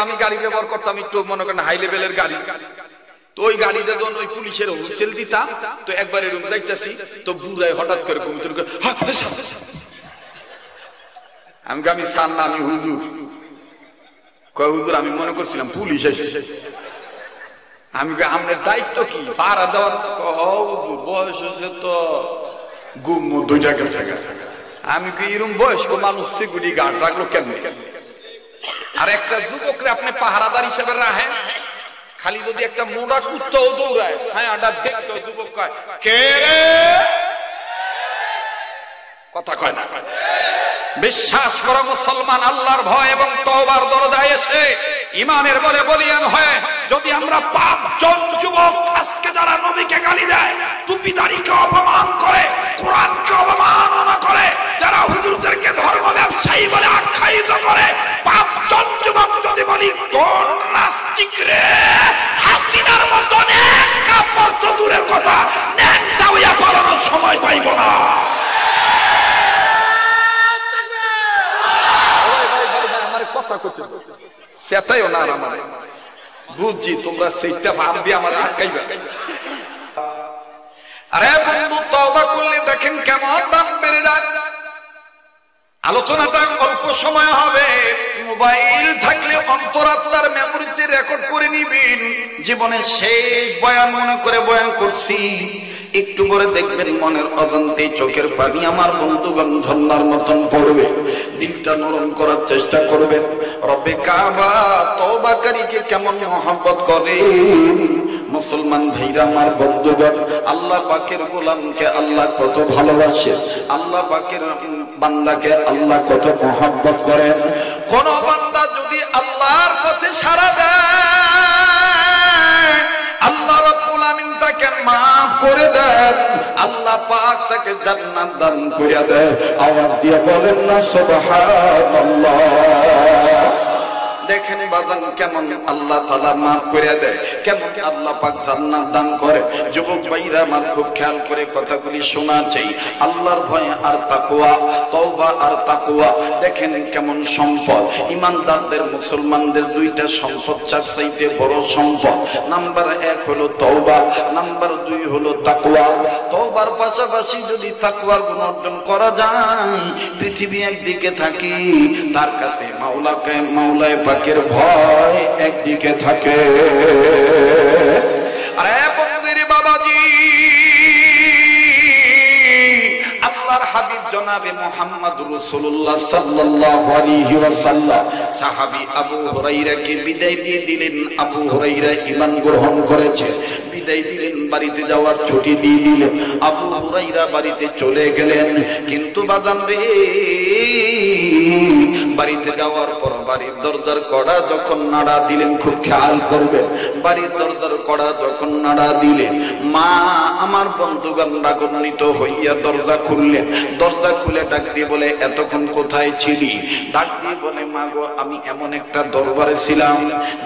আমি গাড়ি ব্যবহার করতাম একটু মনে করেন হাই লেভেলের গাড়ি, তো ওই গাড়িটা যখন ওই পুলিশের হুইসেল দিতাম তো একবার এরকম যাইতাছি তো বুড়ায় হঠাৎ করে ঘুমিয়ে আমি সার না আমি হুজুর কয় হুজুর আমি মনে করছিলাম পুলিশ এসেছে। আমি আপনার দায়িত্ব কি পাড়া দেওয়ার? হুজুর বয়স হয়েছে তো গুম দুইটা গেছে গেছে। আমি কি এরকম বয়স্ক মানুষ সিকিউরিটি গার্ড রাখলো কেন? আর একটা যুবকরে আপনি পাহারাদার হিসেবে রাখেন, খালি যদি একটা মোড়া কুত্তাও দৌড়ায় ছায়াটা দেখতে যুবক কয় কে রে, কথা কয় না। বিশ্বাস করো মুসলমান, আল্লাহর ভয় এবং তওবার দরজায় এসে ইমানের বলে বলিয়ান হয় যদি আমরা ৫ জন যুবক আজকে যারা নবীকে গালি দেয়, টুপিদারিকে অপমান করে, কোরআনকে অবমাননা করে, যারা হুজুরদেরকে ধর্ম ব্যবসায়ী বলে আখ্যায়িত করে, ৫ জন যুবক যদি বলি কোন নাস্তিক রে হাসিনার মতন এক কাপড় তো দূরের কথা নেকটা হইয়া পালানোর সময় পাইব না। কথা করতে সেটাইও না আমার বুঝছি, তোমরা সেইটা ভাববি আমার আটকাইবা। আরে বন্ধু তওবা করলে দেখেন কেমন দাম বেড়ে যায়। আলোচনাটা অল্প সময় হবে, মোবাইল থাকলে অন্তরাত্মার মেমোরিতে রেকর্ড করে নিবেন। জীবনের শেষ বয়ান মনে করে বয়ান করছি, একটু পরে দেখবেন মনের অজান্তে চোখের পানি আমার বন্ধুগণ ঝর্ণার মতন পড়বে, দিলটা নরম করার চেষ্টা করবে। রব্বে কাবা তওবাকারীকে কেমন মহব্বত করে। মুসলমান ভাইরা আমার বন্ধুগণ, আল্লাহ পাকের গোলামকে আল্লাহ কত ভালোবাসে, আল্লাহ পাকের বান্দাকে আল্লাহ কত মহব্বত করেন। কোন বান্দা যদি আল্লাহর পথে সাড়া দেয়, আল্লাহ রাব্বুল আমিন তাকে মাফ করে দেন, আল্লাহ পাক তাকে জান্নাত দান করে দেয়। আওয়াজ দিয়ে বলেন না সুবহানাল্লাহ। দেখেন বাজান কেমন আল্লাহ তাআলা মাফ করে দেয়, কেমন আল্লাহ পাক জান্নাত দান করে। যুবক ভাইরা আমার খুব খেয়াল করে কথাগুলি শোনা চাই। আল্লাহর ভয় আর তাকওয়া, তওবা আর তাকওয়া দেখেন কেমন সম্পদ। ইমানদারদের মুসলমানদের দুইটা সম্পদ চাইতে বড় সম্পদ। নাম্বার 1 হলো তওবা, নাম্বার 2 হলো তাকওয়া। তওবার পাশাপাশি যদি তাকওয়ার গুণ অর্জন করা যায়, পৃথিবী একদিকে থাকি, তার কাছে মাওলায় পাকের ভয় একদিকে থাকে। আরে বন্ধুরে বাবাজি, আল্লাহর হাবিব জনাবে মুহাম্মদ রাসূলুল্লাহ সাল্লাল্লাহু আলাইহি ওয়াসাল্লাম সাহাবী আবু হুরায়রাকে বিদায় দিয়ে দিলেন। আবু হুরায়রা ঈমান গ্রহণ করেছে, বিদায় দিলেন, বাড়িতে যাওয়ার ছুটি দিয়ে দিলেন। আবু হুরায়রা বাড়িতে চলে গেলেন। কিন্তু বাজান রে, বাড়িতে যাওয়ার পর বাড়ির দরজার কড়া যখন নাড়া দিলেন, খুব খেয়াল করবেন, বাড়ির দরজার কড়া যখন নাড়া দিলেন, মা আমার বন্ধুগণ রাগান্বিত হইয়া দরজা খুললেন। দরজা খুলে ডাক দিয়ে বলে এতক্ষণ কোথায় ছিলি? ডাক দিয়ে বলে মা গো, আমি এমন একটা দরবারে ছিলাম,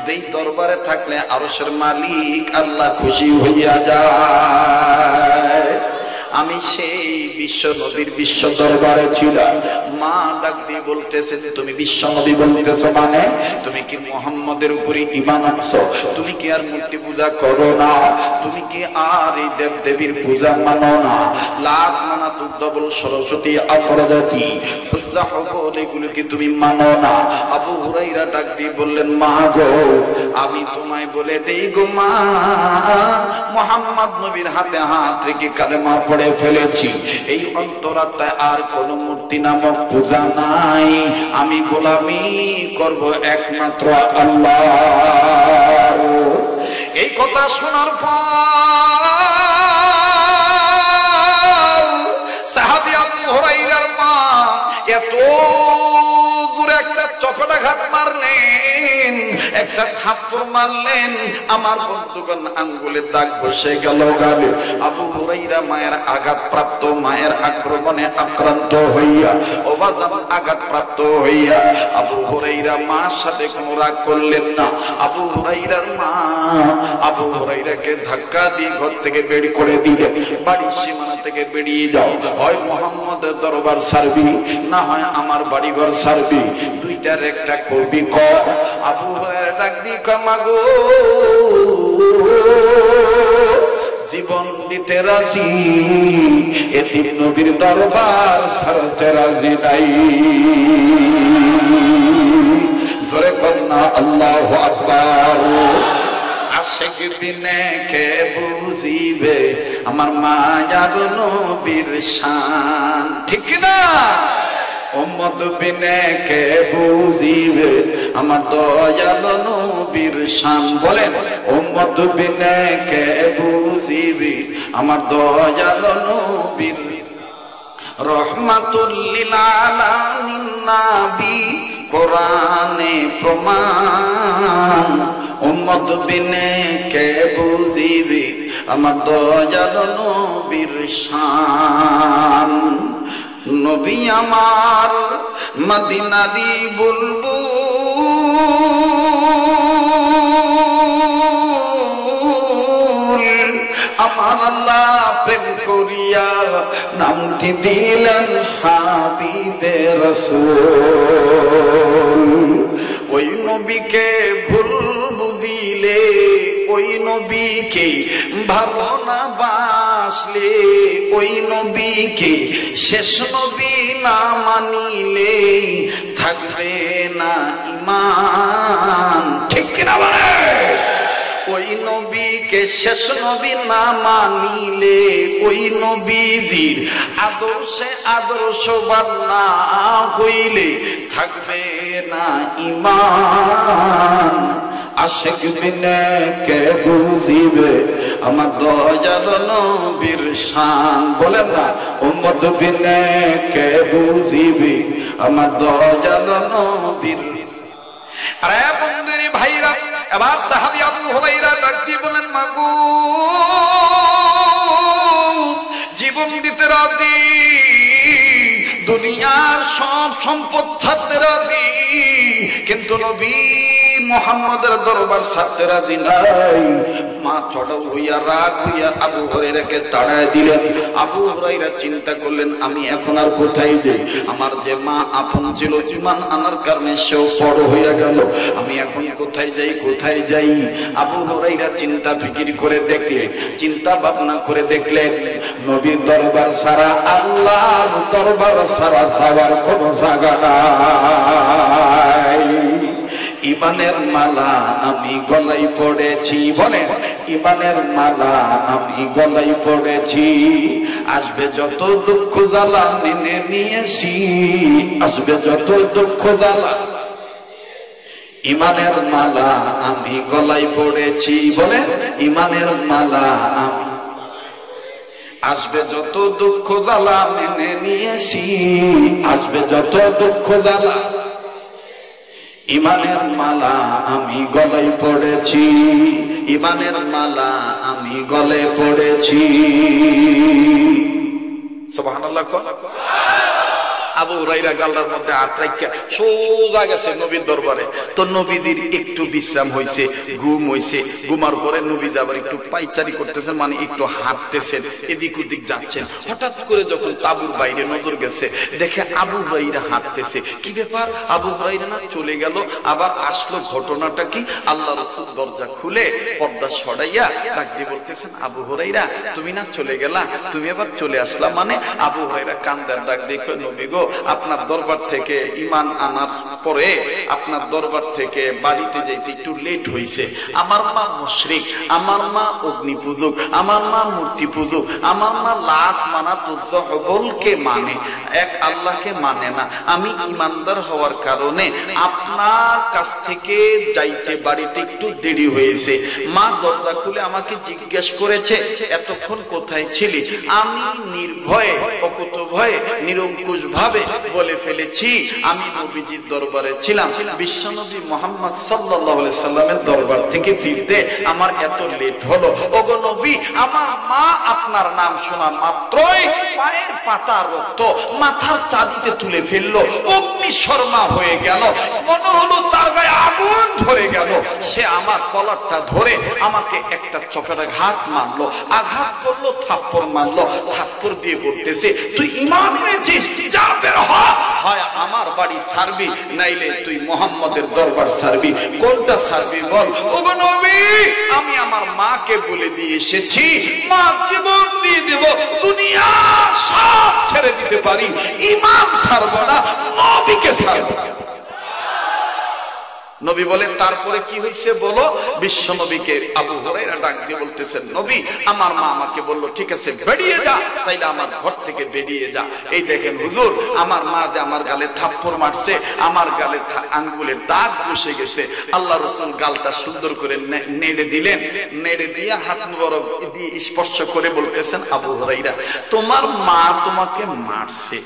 যেই দরবারে থাকলে আরশের মালিক আল্লাহ খুশি হইয়া যায়। আমি সেই বিশ্ব নবীর বিশ্ব দরবারে ছিলাম। মা ডাক দিয়ে বলতেছেন তুমি বিশ্ব নবী বলতেছো মানে? তুমি কি মুহাম্মদের উপরে ঈমান আনছো? তুমি কি আর মূর্তি পূজা করো না? তুমি কি আর এই দেব দেবীর পূজা মানো না? লাত মানাত উজ্জাবল সরস্বতী আফরোদিতি হুজ্জা হুবল এগুলো কি তুমি মানো না? আবু হুরায়রা ডাক দিয়ে বললেন মা গো, আমি তোমায় বলে দেই গো মা, মুহাম্মদ নবীর হাতে হাত রেখে কালেমা পড়ে ফেলেছি। এই অন্তরাত্মায় আর কোন মূর্তি নামক পূজা নাই। আমি গোলামি করব একমাত্র আল্লাহ। এই কথা শোনার পর সাহাবী আবু হুরায়রার মা এত জোরে একটা চপেটাঘাত মারলেন, একটা থাপ্পড় মারলেন, আমার বন্ধুগণ আঙ্গুলের দাগ বসে গেল গালে। আবু হুরায়রা মায়ের আঘাতপ্রাপ্ত, মায়ের আক্রমণে আক্রান্ত হইয়া, ওবাজান আঘাতপ্রাপ্ত হইয়া আবু হুরায়রা মার সাথে কোনো রাগ করলেন না। আবু হুরায়রার মা আবু হুরায়রাকে ধাক্কা দিয়ে ঘর থেকে বের করে দিলেন। বাড়ির সীমানা থেকে বেরিয়ে যাও, হয় মুহাম্মদের দরবার ছাড়বি, না হয় আমার বাড়িঘর ছাড়বি, দুইটার একটা করবি কর। আবু হুরায়রা কামাগো জীবন দিতে রাজি, এতিম নবীর দরবার ছাড়তে রাজি নাই। জোরে কন্যা আল্লাহু আকবার। আশিক বিনে কে বুঝিবে আমার মায়ার নবীর শান, ঠিক না? উম্মত বিনে কে বুঝিবে আমার দয়াল নবীর শান। বলেন উম্মত বিনে কে বুঝিবে আমার দয়াল নবীর। রহমাতুল লিল আলামিন নবী কোরআনে প্রমাণ, উম্মত বিনে কে বুঝিবে আমার দয়াল নবীর শান। নবী আমার মদিনারি বুলবুল, আমার আল্লাহ প্রেম করিয়া নামটি দিলেন হাবিবে রাসূল। ওই নবীকে ভুল বুঝিলে, ওই নবীকে ভালো না বাসলে, ওই নবীকে শেষ নবী না মানিলে থাকবে না ঈমান, ঠিক কিনা বলে? ওই নবীকে শেষ নবী না মানিলে, ওই নবীজির আদর্শে আদর্শবান না হইলে থাকবে না ঈমান। আশিক বিনে কে বুঝিবে আমার দয়াল নবীর শান। বলেন না উম্মত বিনে কে বুঝিবে আমার দয়াল নবীর। আরে বন্ধুরে ভাইরা, এবার সাহাবী আবু হুরায়রা ডাক দিয়ে বলেন, মাগো জীবন দিতে রাজি, দুনিয়ার সব সম্পদ ছাড়তে রাজি, কিন্তু নবী মুহাম্মদের দরবার ছাড়তে রাজি নাই। মা চড়াও হইয়া রাগ হইয়া আবু হুরায়রাকে তাড়ায় দিলেন। আবু হুরায়রা চিন্তা করলেন, আমি এখন আর কোথায় যাই? আমার যে মা আপন ছিল, ঈমান আনার কারণে সেও বড় হইয়া গেল, আমি এখন কোথায় যাই, কোথায় যাই? আবু হুরায়রা চিন্তা ফিকির করে দেখলেন, চিন্তা ভাবনা করে দেখলেন নবীর দরবার ছাড়া, আল্লাহর দরবার ছাড়া যাওয়ার কোনো জায়গা নাই। ঈমানের মালা আমি গলায় পড়েছি, বলে ঈমানের মালা আমি গলায় পড়েছি, আসবে যত দুঃখ জ্বালা মেনে নিয়েছি, আসবে যত দুঃখ জ্বালা। ঈমানের মালা আমি গলায় পড়েছি, বলে ঈমানের মালা আমি, আসবে যত দুঃখ জ্বালা মেনে নিয়েছি, আসবে যত দুঃখ জ্বালা। ঈমানের মালা আমি গলায় পড়েছি, ঈমানের মালা আমি গলে পড়েছি। সুবহানাল্লাহ। আবু হুরায়রা গালটার মধ্যে হাত রাখিয়া সোজা গেছে নবীর দরবারে। তো নবীজির একটু বিশ্রাম হইছে, ঘুম হইছে, ঘুমার পরে নবীজি আবার একটু পাইচারি করতেছেন, মানে একটু হাঁটতেছেন, এদিক ওদিক যাচ্ছেন। হঠাৎ করে যখন তাঁবুর বাইরে নজর গেছে, দেখে আবু হুরায়রা হাঁটতেছে। কি ব্যাপার? আবু হুরায়রা না চলে গেল, আবার আসলো। ঘটনাটা কি? আল্লাহ রাসূল দরজা খুলে পর্দা সরাইয়া ডাক দিয়ে বলতেছেন, আবু হুরায়রা তুমি না চলে গেলা, তুমি আবার চলে আসলা মানে? আবু হুরায়রা কান্দার ডাক দেখো, নবী গো আপনার দরবার থেকে ঈমান আনার পরে আপনার দরবার থেকে বাড়িতে যাইতে একটু লেট হইছে। আমার মা মুশরিক, আমার মা অগ্নি পূজক, আমার মা মূর্তি পূজক, আমার মা লাত মানাত উজ্জা হবলকে মানে, এক আল্লাহকে মানে না। আমি ঈমানদার হওয়ার কারণে আপনার কাছ থেকে যাইতে বাড়িতে একটু দেরি হয়েছে। মা দরজা খুলে আমাকে জিজ্ঞেস করেছে, এতক্ষণ কোথায় ছিলি? আমি নির্ভয়ে, অকুত ভয়ে, নিরঙ্কুশ ভাবে বলে ফেলেছি আমি নবীজির দরবারে ছিলাম। বিশ্বনবী মুহাম্মদ সাল্লাল্লাহু আলাইহি সাল্লামের দরবার থেকে ফিরতে আমার এত লেট হলো। ওগো নবী, আমার মা আপনার নাম শোনা মাত্রই পায়ের পাতা রক্ত মাথার চাঁদিতে তুলে ফেললো, অগ্নি শর্মা হয়ে গেল, মনে হলো তার গায়ে আগুন ধরে গেল। সে আমার কলারটা ধরে আমাকে একটা চপেটাঘাত মারলো, আঘাত করলো, থাপ্পড় মারলো। থাপ্পড় দিয়ে বলতেছে, তুই ঈমান এনেছিস? যা বের হ, হয় আমার বাড়ি ছাড়বি নাইলে তুই মুহাম্মদের দরবার ছাড়বি, কোনটা ছাড়বি বল। ওগো নবী, আমি আমার মাকে বলে দিয়ে এসেছি, মা জীবন দিয়ে দেব, দুনিয়া সব ছেড়ে দিতে পারি, ইমাম ছাড়বো না, নবীকে ছাড়বো। নবী বলেন তারপরে কি হয়েছে বলো। বিশ্ব নবীকে আবু হুরায়রা ডাক দিয়ে বলতেছেন, নবী আমার মা আমাকে বলল ঠিক আছে বেরিয়ে যা, তাইলে আমার ঘর থেকে বেরিয়ে যা। এই দেখেন হুজুর, আমার মা যে আমার গালে থাপ্পড় মারছে, আমার গালে আঙ্গুলের দাগ বসে গেছে। আল্লাহ রাসূল গালটা সুন্দর করে নেড়ে দিলেন, নেড়ে দিয়ে হাত মুবারক দিয়ে স্পর্শ করে বলতেছেন, আবু হুরায়রা তোমার মা তোমাকে মারছে,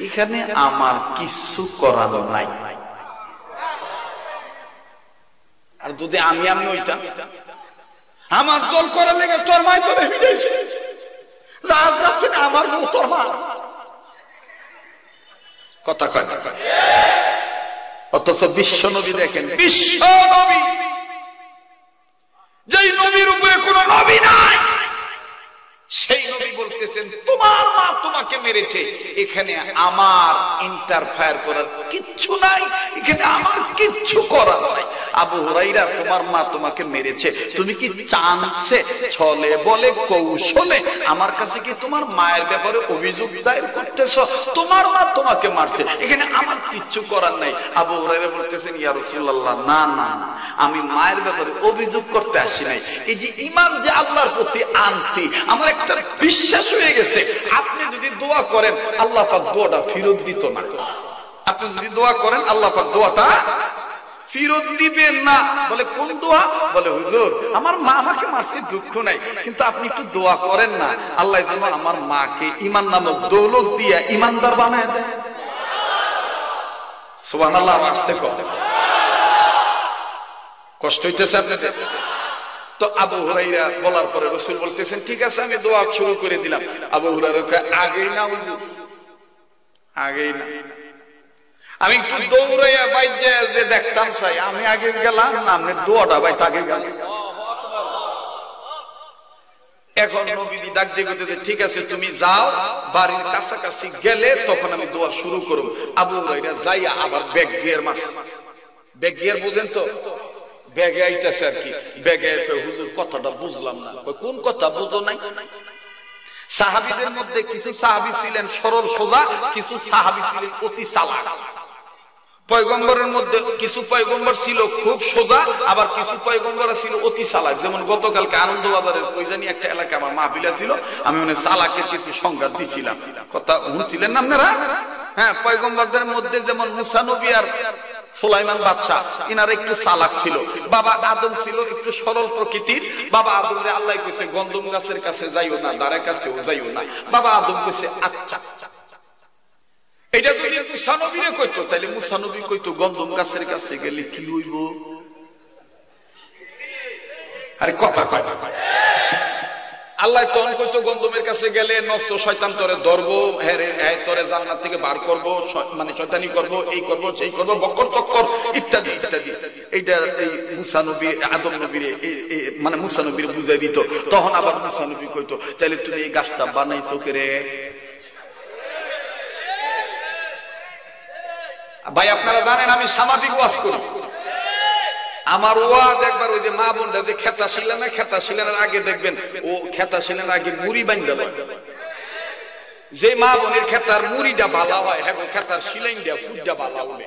এখানে আমার কিছু করার নাই। আর যদি আমি হইতাম, আমার দল করার লেগে তোর মাই তোরে হিড়েছে, লাজ রাখছে না আমার বউ তোর মা। কথা কয় না কয়। অথচ বিশ্ব নবী দেখেন, বিশ্ব নবী যেই নবীর উপরে কোন নবী নাই, সেই নবী বলতেছেন তোমার মা তোমাকে মেরেছে, এখানে আমার ইন্টারফেয়ার করার কিচ্ছু নাই, এখানে আমার কিচ্ছু করার নাই। আবু হুরায়রা তোমার মা তোমাকে মেরেছে, তুমি কি চান্সে ছলে বলে কৌশলে আমার কাছে কি তোমার মায়ের ব্যাপারে অভিযোগ দায়ের করতেছো? তোমার মা তোমাকে মারছে, এখানে আমার কিচ্ছু করার নাই। আবু হুরায়রা বলতেছেন, ইয়া রাসূলুল্লাহ না না, আমি মায়ের ব্যাপারে অভিযোগ করতে আসি নাই, এই যে ঈমান যে আল্লাহর প্রতি আনছি, আমার একটা বিশ্বাস হয়ে গেছে, আপনি যদি দোয়া করেন আল্লাহ পাক দোয়াটা ফেরত দিত না। আপনি যদি দোয়া করেন আল্লাহ পাক দোয়াটা ফেরত দিবেন না। বলে কোন দোয়া? বলে হুজুর আমার মা আমাকে মারছে, দুঃখ নাই, কিন্তু আপনি একটু দোয়া করেন না, আল্লাহ যেন আমার মাকে ঈমান নামক দৌলত দিয়ে ঈমানদার বানায় দেয়। সুবহানাল্লাহ। আসতে কষ্ট হইতেছে আপনাদের? তো আবু হুরায়রা বলার পরে রাসূল বলতেছেন ঠিক আছে আমি দোয়া শুরু করে দিলাম। আবু হুরায়রা আগেই না হুজুর, আগেই না, আমি একটু দৌড়াইয়া বাইরে যে দেখতাম চাই, আমি আগে গেলাম না, আপনি দোয়াটা বাইতে আগে গেল। এখন নবীজি ডাক দিয়ে বলতেছে ঠিক আছে তুমি যাও, বাড়ির কাছাকাছি গেলে তখন আমি দোয়া শুরু করব। আবু হুরায়রা যাইয়া আবার ব্যাগ গিয়ার মারছে। ব্যাগ গিয়ার বুঝেন তো? ব্যাগে আইতেছে আর কি, ব্যাগে হুজুর কথাটা বুঝলাম না। কোন কথা বুঝো নাই? সাহাবীদের মধ্যে কিছু সাহাবী ছিলেন সরল সোজা, কিছু সাহাবী ছিলেন অতি চালাক। পয়গম্বরের মধ্যে কিছু পয়গম্বর ছিল খুব সোজা, আবার কিছু পয়গম্বর ছিল অতি চালাক। যেমন গতকালকে আনন্দবাজারের কই জানি একটা এলাকা আমার মাহফিলে ছিল, আমি মনে চালাকের কিছু সংজ্ঞা দিছিলাম, কথা শুনছিলেন না আপনারা? হ্যাঁ, পয়গম্বরদের মধ্যে যেমন মুসা নবী আর সুলাইমান বাদশাহ, ইনারা একটু চালাক ছিল। বাবা আদম ছিল একটু সরল প্রকৃতির। বাবা আদমরে আল্লাহ কইছে গন্ধম গাছের কাছে যাইও না, দাঁড়ের কাছেও যাইও না। বাবা আদম কইছে আচ্ছা। এটা যদি মুসা নবীরে কইতো তাহলে মুসা নবী কইতো গন্ধম গাছের কাছে গেলে কি হইব? আরে কথা কয় আল্লাহ তখন কইতো গন্ধমের কাছে গেলে নফস শয়তান তোরে ধরবো, হ্যাঁ তোরে জান্নাত থেকে বার করবো, মানে শয়তানি করবো, এই করবো সেই করবো, বকর তক্কর ইত্যাদি ইত্যাদি। এইটা এই মুসা নবী আদম নবীরে মানে মুসা নবীরে বুঝাই দিত। তখন আবার মুসা নবী কইতো তাহলে তুমি এই গাছটা বানাইছো কে রে? ভাই আপনারা জানেন আমি সামাজিক ওয়াজ করি। আমার ওয়াজ একবার ওই যে মা বোনরা যে খেতা ছিলেন না, খেতা ছিলেনের আগে দেখবেন ও খেতা ছিলেনের আগে মুড়ি বান্ধা দেয়। যে মা বোনের খেতার মুড়িটা বালা হয়, হ্যাঁ খেতার সিলাইনটা ফুটটা বালা উঠে।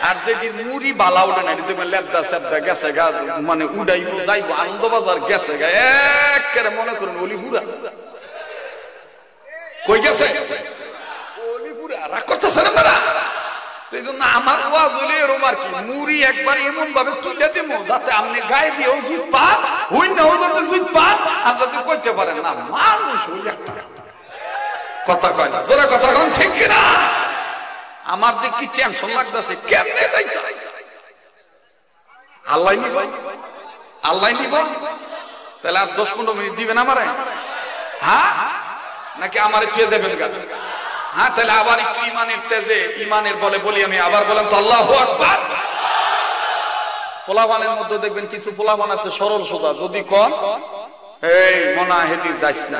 আর যেটি মুড়ি বালা উঠে না, দেখবেন লেবদা সেবদা গেছে গা, মানে উড়াইবো যাইবো আনন্দবাজার গেছে গা, একেবারে মনে করুন অলিপুরা কই গেছে, অলিপুরা রাগ করতেছে না তারা। এই জন্য আমার ওয়াজ হইলে এরকম আর কি, মুড়ি একবার এমন ভাবে তুলে দেবো যাতে আপনি গায়ে দিয়ে ওষুধ পান, হই না হই যাতে ওষুধ পান, আর যাতে কইতে পারেন না মানুষ হই একটা কথা কয় না। জোরে কথা কন ঠিক কিনা? আমার যে কি টেনশন লাগতেছে, কেমনে যাইতে আল্লাহ নিব, আল্লাহ নিব। তাহলে আর 10-15 মিনিট দিবেন আমারে? হ্যাঁ নাকি আমারে খেয়ে দেবেন গা? হ্যাঁ তাহলে আবার একটু ইমানের তেজে ইমানের বলে বলি আমি, আবার বলেন তো আল্লাহু আকবার। পোলাপানের মধ্যে দেখবেন কিছু পোলাপান আছে সরল সোজা, যদি কন এই মনা হেদি যাইস না,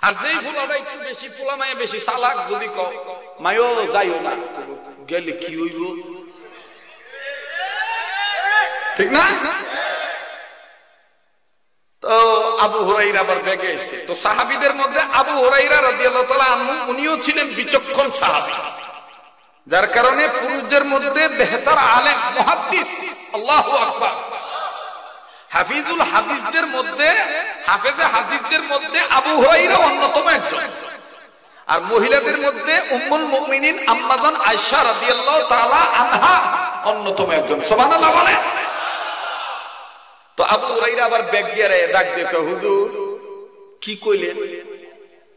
আর যেই পোলাটা একটু বেশি পোলা মায়ে বেশি চালাক যদি কও মায়ও যাইও না, গেলে কি হইব? ঠিক না? তো আবু হুরায়রা আবার ব্যাগে এসে, তো সাহাবীদের মধ্যে আবু হুরায়রা রাদিয়াল্লাহু তাআলা আনহু উনিও ছিলেন বিচক্ষণ সাহাবী, যার কারণে পুরুষদের মধ্যে বেহতার আলেম মুহাদ্দিস, আল্লাহু আকবার, হাফিজুল হাদিসদের মধ্যে, হাফেজে হাদিসদের মধ্যে আবু হুরায়রা অন্যতম একজন। আর মহিলাদের মধ্যে উম্মুল মুমিনিন আম্মাজান আয়েশা রাদিয়াল্লাহু তাআলা আনহা অন্যতম একজন। সুবহানাল্লাহ বলে। তো আবু হুরায়রা আবার ব্যাগ দিয়ে ডাক দিয়ে কয়, হুজুর কি কইলেন?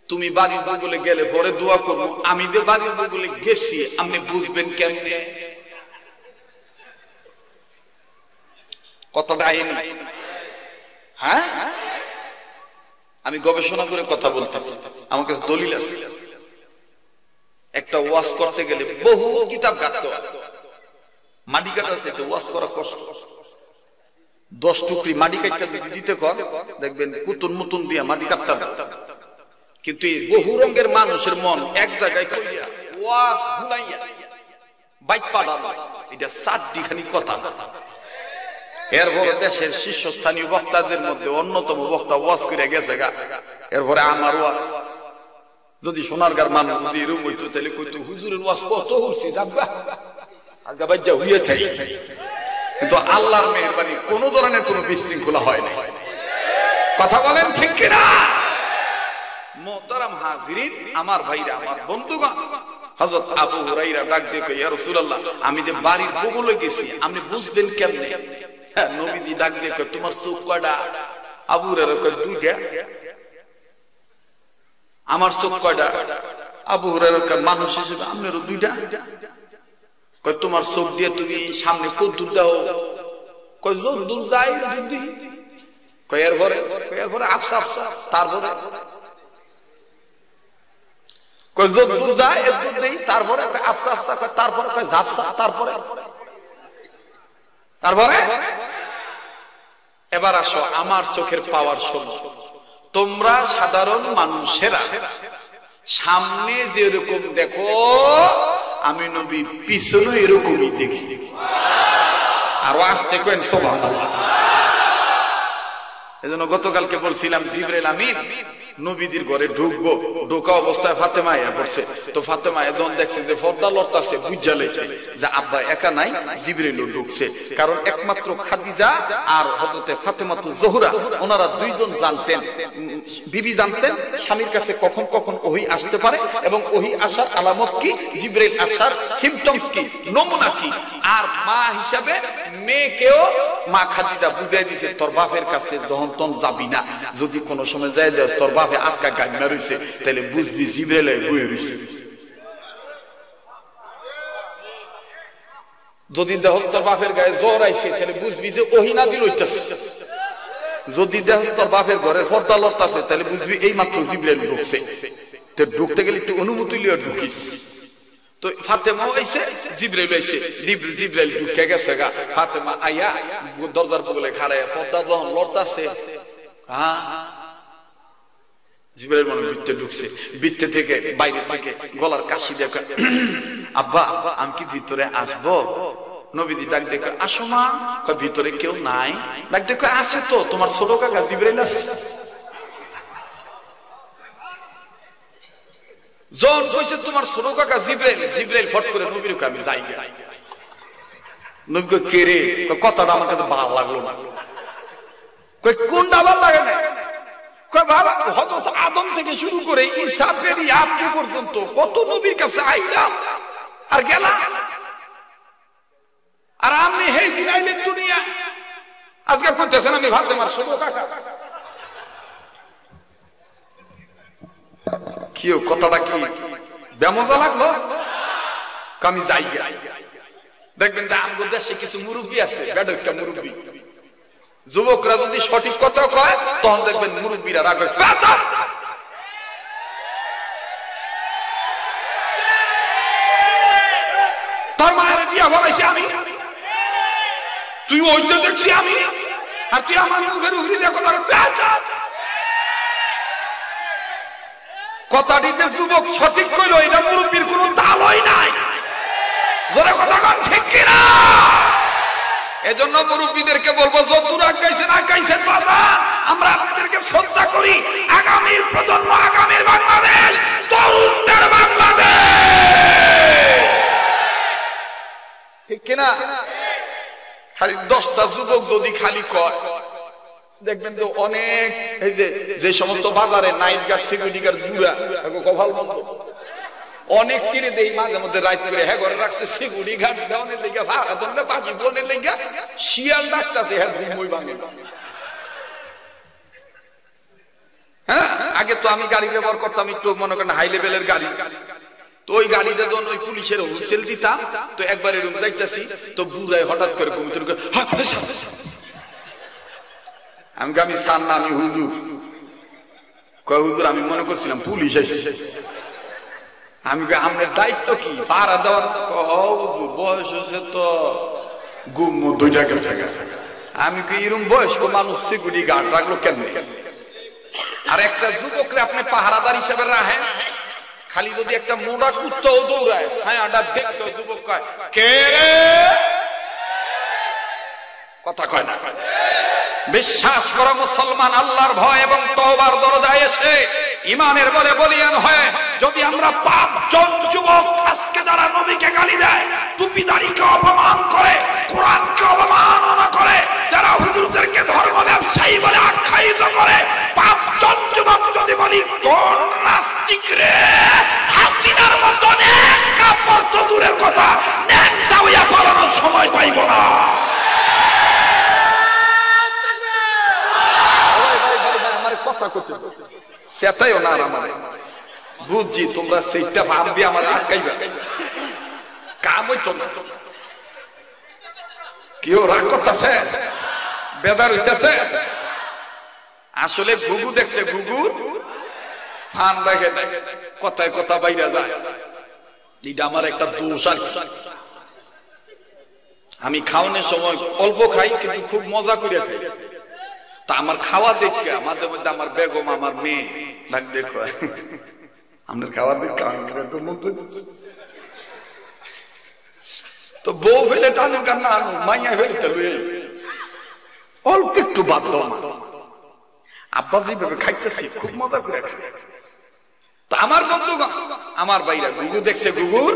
তুমি বাড়ির বগলে গেলে পরে দোয়া করব। আমি যে বাড়ির বগলে গেছি আপনি বুঝবেন কেমনে? কথাটা আইনি। হ্যাঁ, আমি গবেষণা করে কথা বলতেছি, আমার কাছে দলিল আছে। একটা ওয়াজ করতে গেলে বহু কিতাব ঘাটতে হয়, মাটি কাটা চাইতে ওয়াজ করা কষ্ট। 10 টুকরি মাটি কাটতে দিতে কর, দেখবেন কুতুন মুতুন দিয়া মাটি কাটতে হবে। কিন্তু এই বহু রঙের মানুষের মন এক জায়গায় কইয়া ওয়াজ হুলাইয়া বাইক পাড়ানো, এটা 4 খানি কথা। এরপরে দেশের শীর্ষস্থানীয় বক্তাদের মধ্যে অন্যতম বক্তা ওয়াজ করে গেছে গা। এরপরে আমার ওয়াজ যদি সোনারগাঁর মানুষ যদি এরকম হইতো তাহলে কইতো হুজুরের ওয়াজ কত হচ্ছে যাবা আজকে বাজ্জা হইয়ে থাকি। কিন্তু আল্লাহর মেহেরবানি কোন ধরনের কোনো বিশৃঙ্খলা হয় না। কথা বলেন ঠিক কিনা? মুহতারাম হাজিরিন, আমার ভাইরা, আমার বন্ধুগণ, হযরত আবু হুরায়রা ডাক দিয়ে কয়, ইয়া রাসূলুল্লাহ, আমি যে বাড়ির বগলে গেছি আপনি বুঝবেন কেমনে? নবীজি ডাক দিয়ে কয়, তোমার চোখ কয়টা? আবু হুরায়রা কয়, 2টা। আমার চোখ কয়টা? আবু হুরায়রা কয়, মানুষ হিসেবে আপনারও 2টা। কয়, তোমার চোখ দিয়ে তুমি সামনে কত দূর দাও? কয়, যত দূর যাই দিদি। কয়, এরপরে আফসা আফসা, তারপরে কয়, যত দূর যায় এত দূর দেই, তারপরে আফসা আফসা, তারপরে কয় ঝাপসা, তারপরে এবার আসো আমার চোখের পাওয়ার শোনো। তোমরা সাধারণ মানুষেরা সামনে যেরকম দেখো আমি নবী পিছনে এরকমই দেখি। আরো আসতে কেন সুবহানাল্লাহ। এজন্য গতকালকে বলছিলাম জিবরাইল আমিন নবীজির ঘরে ঢুকবো, ঢোকা অবস্থায় ফাতেমা আয়া পড়ছে। তো ফাতেমা যখন দেখছে যে পর্দা লড়তাছে, বুঝা লাইছে যে আব্বা একা নাই, জিবরাইলও ঢুকছে। কারণ একমাত্র খাদিজা আর হযরতে ফাতেমাতুজ জোহরা ওনারা দুইজন জানতেন, বিবি জানতেন স্বামীর কাছে কখন কখন ওহী আসতে পারে এবং ওহী আসার আলামত কি, জিবরাইল আসার সিম্পটমস কি, নমুনা কি। আর মা হিসাবে মেয়েকেও মা খাদিজা বুঝাই দিছে, তোর বাপের কাছে যখন তখন যাবি না, যদি কোনো সময় যাই দেয় তোর বাপে আটকা গান্না রয়েছে তাহলে বুঝবি জিবরাইল বয়ে রয়েছে। যদি দেহ তোর বাপের গায়ে জ্বর আইছে তাহলে বুঝবি যে ওহী নাযিল হইতাছে। যদি দেহ তোর বাপের ঘরের পর্দা লড়তাছে তাহলে বুঝবি এই মাত্র জিবরাইল ঢুকছে। তো ঢুকতে গেলে একটু অনুমতি লিয়ে ঢুকিস। তো ফাতেমা আইছে, জিবরাইল আইছে, জিবরাইল ঢুকে গেছে গা। ফাতেমা আইয়া দরজার বগলে খাড়ায় পর্দা যখন লড়তাছে, জিবরাইল মনে ভিতরে ঢুকছে। ভিতর থেকে বাইরে থেকে গলার কাশি দিয়ে আব্বা আমি কি ভিতরে আসবো? নবীজি ডাক দেখে, আসো মা। ভিতরে কেউ নাই? ডাক দেখে, আছে তো, তোমার ছোট কাকা জিবরাইল আছে। যখন কইছে তোমার ছোট কাকা জিবরাইল, জিবরাইল ফট করে নবীর কাছে আমি যাই। নবী কই, কে রে? কথাটা আমার কাছে ভালো লাগলো না। কই, কোনটা ভালো লাগে না? কই, বাবা হযরত আদম থেকে শুরু করে ঈসা পেরিয়ে আপনি পর্যন্ত কত নবীর কাছে আইলাম আর গেলাম, আর আপনি হেই দিন আইলেন দুনিয়া, আজকে কইতেছেন আমি ফাতেমার ছোট কাকা। কি কথাটা কি বেমজা লাগলো? আমি যাই। দেখবেন যে আমগো দেশে কিছু মুরব্বী আছে, বেডকা মুরব্বী, যুবকরা যদি সঠিক কথা কয় তখন দেখবেন মুরব্বীরা রাগ হয়, তোর মায়ের বিয়া বলাইছি আমি, তুই ওইটা দেখছি আমি, আর তুই আমার মুখের উগরি দেখো। কথাটি যে যুবক সঠিক কইল এটা মুরব্বীর কোনো দালই নাই। জোরে কথা কন ঠিক কিনা? এজন্য মুরব্বীদেরকে বলবো যতদূর আগাইছেন আগাইছেন বাজার, আমরা আপনাদেরকে শ্রদ্ধা করি। আগামীর প্রজন্ম, আগামীর বাংলাদেশ, তরুণদের বাংলাদেশ, ঠিক কিনা? খালি 10টা যুবক যদি খালি কয়, দেখবেন যে অনেক এই যে সমস্ত বাজারে নাইট গার্ড, সিকিউরিটি গার্ড বুড়া কপাল বন্ধ, অনেক কিনে দেই মাঝে মধ্যে রাত করে হ্যাঁ ঘরে রাখছে সিকিউরিটি গার্ড দেওয়ানের লেগে, ভাড়া দণ্ডে বাকি বোনের লেগে শিয়াল ডাকতেছে হ্যাঁ ঘুমই ভাঙে। হ্যাঁ, আগে তো আমি গাড়ি ব্যবহার করতাম একটু মনে করেন হাই লেভেলের গাড়ি, তো ওই গাড়িতে যখন ওই পুলিশের হুইসেল দিতাম, তো একবার এরকম যাইতেছি, তো বুড়ায় হঠাৎ করে ঘুমিতে আমি সার না, আমি হুজুর। কয় হুজুর আমি মনে করছিলাম পুলিশ এসেছে। আমি আপনার দায়িত্ব কি? পাড়া দেওয়ার। হুজুর বয়স হচ্ছে তো গুম 2টা গেছে। আমি কি এরকম বয়স্ক মানুষ সিকিউরিটি গার্ড রাখলো কেন? আর একটা যুবকরে আপনি পাহারাদার হিসেবে রাখেন, খালি যদি একটা মোড়া কুত্তাও দৌড়ায় ছায়াটা দেখতে যুবক কয় কে রে, কথা কয় না। বিশ্বাস করো মুসলমান, আল্লাহর ভয় এবং তওবার দরজায় এসে ইমানের বলে বলিয়ান হয় যদি আমরা 5 জন যুবক আজকে যারা নবীকে গালি দেয়, টুপিদারিকে অপমান করে, কোরআনকে অবমাননা করে, যারা হুজুরদেরকে ধর্ম ব্যবসায়ী বলে আখ্যায়িত করে, 5 জন যুবক যদি বলি কোন নাস্তিক রে, হাসিনার মতন এক কাপড় তো দূরের কথা নেকটা হইয়া পালানোর সময় পাইব না। কথা করতে সেটাইও না আমার বুঝছি, তোমরা সেইটা ভাব দিয়ে আমার আটকাইবা, কাম হইতো না। কেউ রাগ করতেছে, বেদার হইতেছে, আসলে ঘুঘু দেখছে, ঘুঘু ফান দেখে, কথায় কথা বাইরে যায়। এটা আমার একটা দোষ। আর আমি খাওয়ানোর সময় অল্প খাই, কিন্তু খুব মজা করে খাই। তা আমার খাওয়া দেখে মাঝে মধ্যে আমার বেগম, আমার মেয়ে ডাক দেখো, আমার খাওয়া দেখে তো বউ ফেলে টানো কান্না আনো, মাইয়া ফেলতে অল্প একটু বাদ দাও। আব্বা যেভাবে খাইতেছি খুব মজা করে খাই। তা আমার বন্ধু, আমার বাইরা ঘুঘু দেখছে, ঘুঘুর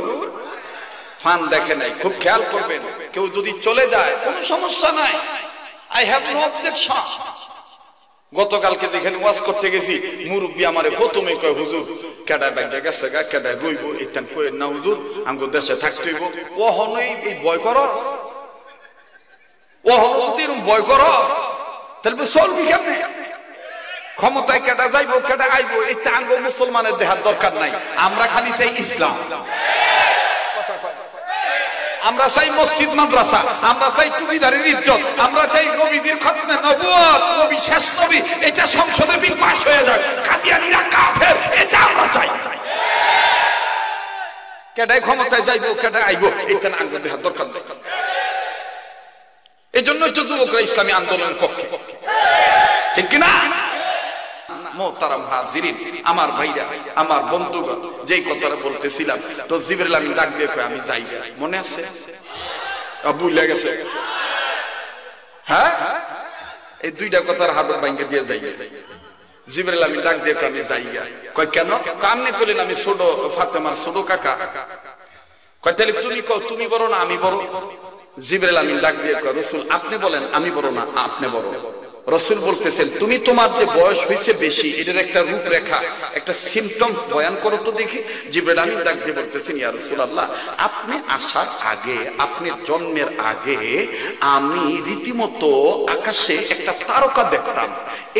ফান দেখে নাই। খুব খেয়াল করবেন, কেউ যদি চলে যায় কোনো সমস্যা নাই, আই হ্যাভ নো অবজেকশন। গতকালকে যেখানে ওয়াজ করতে গেছি, মুরব্বী আমারে প্রথমে কয় হুজুর কেডায় বাইরে গেছে গা, কেডায় রইব, এটান কই না হুজুর, আমগো দেশে থাকতে হইব। ও হনই এই ভয় করো, ও হন যদি এরকম ভয় করো তাহলে চলবি কেমনে? ক্ষমতায় কেডা যাইব, কেডা আইব, এটা আঙ্গো মুসলমানের দেহার দরকার নাই। আমরা খালি চাই ইসলাম, আমরা চাই মসজিদ মাদ্রাসা, আমরা চাই টুপিদারির ইজ্জত, আমরা চাই নবীদের খতমে নবুয়ত, নবী শেষ নবী, এটা সংসদে বিল পাস হয়ে যায়। কাদিয়ানীরা কাফের, এটা আমরা চাই। কেডাই ক্ষমতায় যাইব, কেডা আইব, এটা না আঙ্গো দেহার দরকার নাই। এই জন্যই তো যুবকরা ইসলামী আন্দোলনের পক্ষে, ঠিক কিনা? মোহতারাম হাজিরিন, আমার ভাইরা, আমার বন্ধুগণ, যেই কথাটা বলতেছিলাম, তো জিবরিল আমিন ডাক দিয়ে কয় আমি যাই, মনে আছে? ভুলে গেছে? হ্যাঁ, এই 2টা কথার হাবড় ভাঙ্গে দিয়ে যাই। জিবরিল আমিন ডাক দিয়ে কয় আমি যাই। কয় কেন? কামনে করলেন আমি ছোট ফাতেমার ছোট কাকা। কয় তাহলে তুমি কও, তুমি বড় না আমি বড়? জিবরিল আমিন ডাক দিয়ে কয় রাসূল আপনি বলেন, আমি বড় না আপনি বড়? রাসূল বলতেছেন তুমি তোমার যে বয়স হয়েছে বেশি, এটার একটা রূপরেখা, একটা সিমটমস বয়ান করো তো দেখি। জিবরিল আমিন ডাক দিয়ে বলতেছেন ইয়া রাসূলুল্লাহ, আপনি আসার আগে, আপনি জন্মের আগে আমি রীতিমতো আকাশে একটা তারকা দেখতাম।